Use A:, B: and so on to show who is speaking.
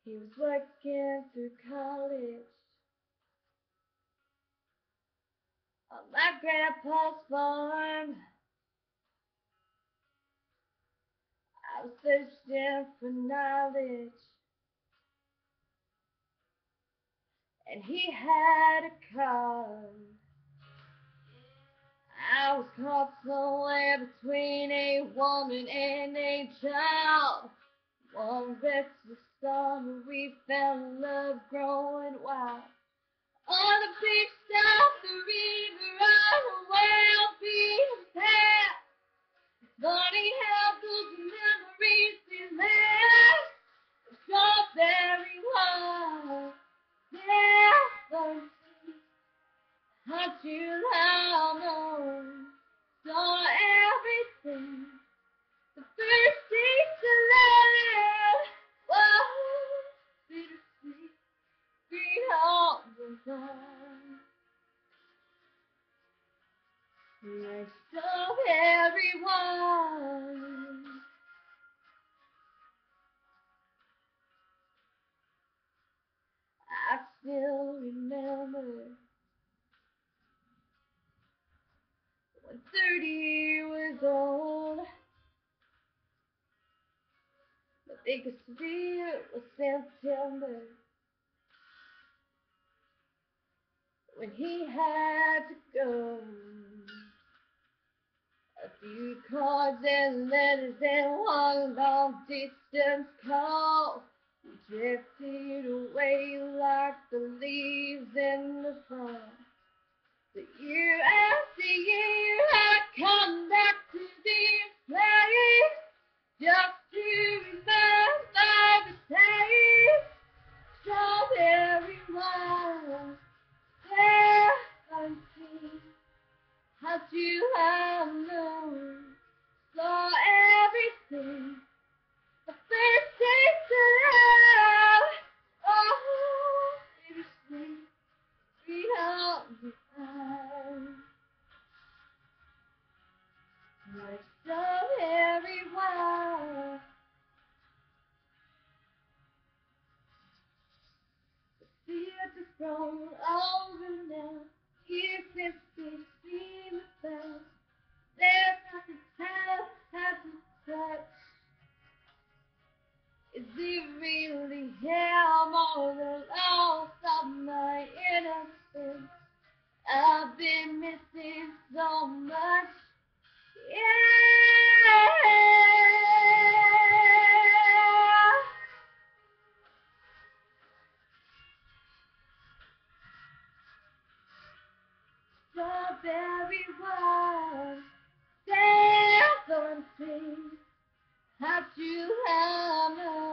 A: He was working through college on my grandpa's farm. I was thirsting for knowledge, and he had a car. I was caught somewhere between a woman and a child. One restless summer we fell in love growing wild. On the beach south the river on a well-beaten path. Funny how those memories they last. Strawberry wine, never how'd you know? Saw everything. The first taste of love. Whoa, bittersweet, sweetheart was on. Next of everyone. I still remember when 30 was old. The biggest fear was September, when he had to go. A few cards and letters and one long distance call. We drifted away like the leaves in the fall. The year after year I come back to this place just to remember the taste. Strawberry wine, seventeen. How'd you have known? Saw everything. The first taste of love. Oh, bittersweet, sweetheart divine. Like strawberry wine. The fields are grown over now. Years since we've seen the best. There's nothing time hasn't touched. Is it really him or the loss of my innocence? I've been missing so much. Yeah. Strawberry wine, 17. How'd you have known?